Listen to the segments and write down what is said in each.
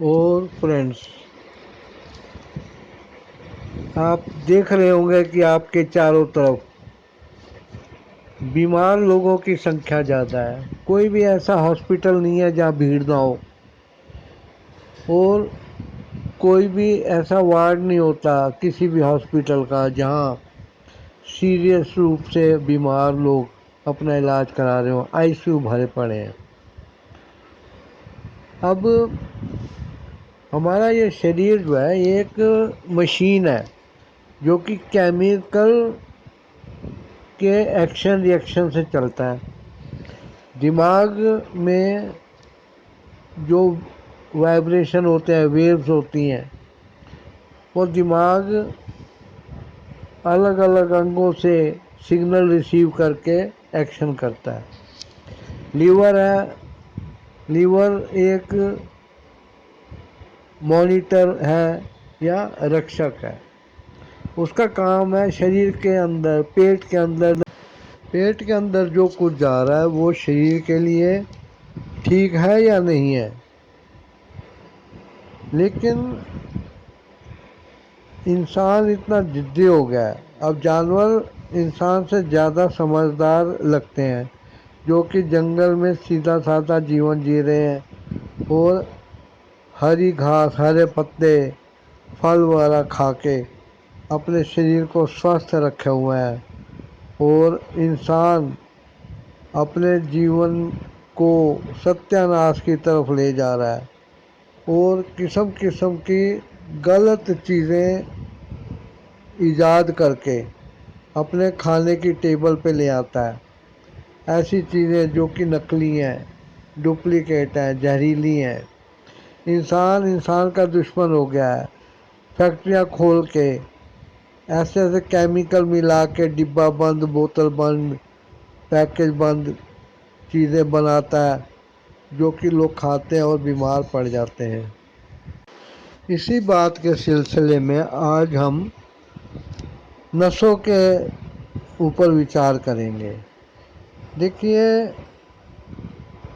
اور فرینڈس، آپ دیکھ رہے ہوں گے کہ آپ کے چاروں طرف بیمار لوگوں کی سنکھیا زیادہ ہے. کوئی بھی ایسا ہاسپٹل نہیں ہے جہاں بھیڑ نہ ہو، اور کوئی بھی ایسا وارڈ نہیں ہوتا کسی بھی ہاسپٹل کا جہاں سیریس روپ سے بیمار لوگ اپنا علاج کرا رہے ہوں. آئی سی یو بھرے پڑے ہیں. اب ہمارا یہ شریر جو ہے یہ ایک مشین ہے جو کہ کیمیکل کے ایکشن ری ایکشن سے چلتا ہے. دماغ میں جو وائبریشن ہوتے ہیں، ویوز ہوتی ہیں، وہ دماغ الگ الگ انگوں سے سگنل ریسیو کر کے ایکشن کرتا ہے. لیور ہے، لیور ایک مانیٹر ہے یا رکشک ہے. اس کا کام ہے شریر کے اندر، پیٹ کے اندر جو کچھ جا رہا ہے وہ شریر کے لیے ٹھیک ہے یا نہیں ہے. لیکن انسان اتنا ضدی ہو گیا ہے. اب جانور انسان سے زیادہ سمجھدار لگتے ہیں، جو کہ جنگل میں سیدھا سادہ جیون جی رہے ہیں اور ہری گھاس، ہرے پتے، پھل وغیرہ کھا کے اپنے شریر کو سوستھ رکھے ہوئے ہیں. اور انسان اپنے جیون کو ستیہ ناش کی طرف لے جا رہا ہے اور قسم قسم کی غلط چیزیں ایجاد کر کے اپنے کھانے کی ٹیبل پہ لے آتا ہے. ایسی چیزیں جو کہ نقلی ہیں، ڈپلیکیٹ ہیں، زہریلی ہیں. انسان کا دشمن ہو گیا ہے. فیکٹریاں کھول کے ایسے ایسے کیمیکل ملا کے ڈبہ بند، بوتل بند، پیکج بند چیزیں بناتا ہے جو کہ لوگ کھاتے ہیں اور بیمار پڑ جاتے ہیں. اسی بات کے سلسلے میں آج ہم نسوں کے اوپر وچار کریں گے. دیکھیے،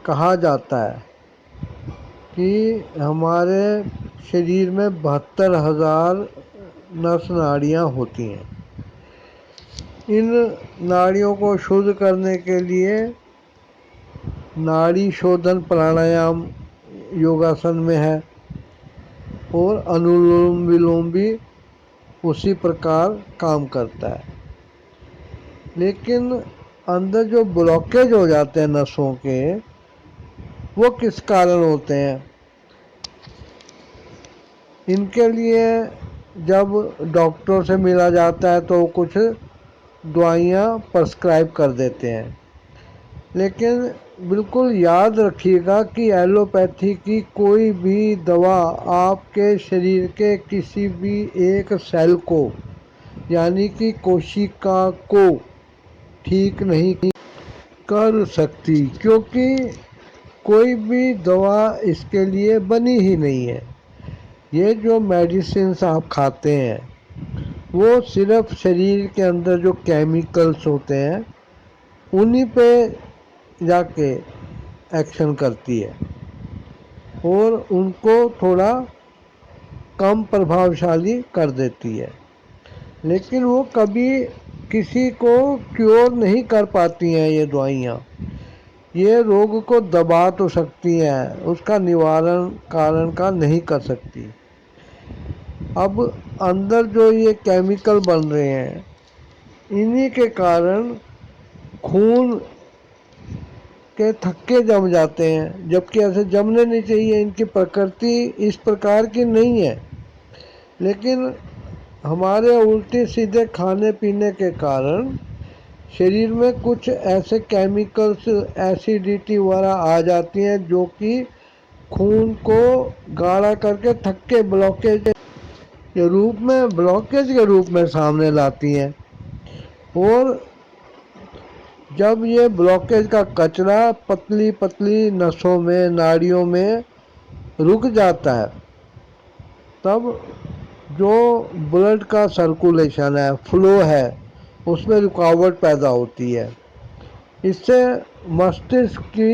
کہا جاتا ہے کہ ہمارے شریر میں 72,000 نس ناڑیاں ہوتی ہیں. ان ناڑیوں کو شدھ کرنے کے لیے ناڑی شودھن پرانایام یوگاسن میں ہے، اور انولوم ولوم بھی اسی پرکار کام کرتا ہے. لیکن اندر جو بلاکیج ہو جاتے ہیں نسوں کے، وہ کس کارن ہوتے ہیں؟ ان کے لیے جب ڈاکٹر سے ملا جاتا ہے تو کچھ دوائیاں پرسکرائب کر دیتے ہیں. لیکن بالکل یاد رکھیے گا کہ ایلوپیتھی کی کوئی بھی دوا آپ کے شریر کے کسی بھی ایک سیل کو، یعنی کہ کوشیکا کو، ٹھیک نہیں کر سکتی، کیونکہ کوئی بھی دوا اس کے لیے بنی ہی نہیں ہے. یہ جو میڈیسنس آپ کھاتے ہیں وہ صرف شریر کے اندر جو کیمیکلس ہوتے ہیں انہی پہ جا کے ایکشن کرتی ہے اور ان کو تھوڑا کم پربھاوشالی کر دیتی ہے. لیکن وہ کبھی کسی کو کیور نہیں کر پاتی ہیں. یہ دوائیاں یہ روگ کو دبا تو سکتی ہیں، اس کا نوارن کارن کا نہیں کر سکتی. اب اندر جو یہ کیمیکل بن رہے ہیں انہی کے کارن خون کے تھکے جم جاتے ہیں، جبکہ ایسے جمنے نہیں چاہیے. ان کی پرکرتی اس پرکار کی نہیں ہے. لیکن ہمارے الٹے سیدھے کھانے پینے کے کارن شریر میں کچھ ایسے کیمیکلس، ایسیڈیٹی وغیرہ آ جاتی ہیں جو کہ خون کو گاڑھا کر کے تھکے بلاکیج کے روپ میں سامنے لاتی ہیں. اور جب یہ بلاکیج کا کچرا پتلی پتلی نسوں میں، ناڑیوں میں رک جاتا ہے، تب جو بلڈ کا سرکولیشن ہے، فلو ہے، اس میں رکاوٹ پیدا ہوتی ہے. اس سے مستشک کی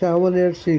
786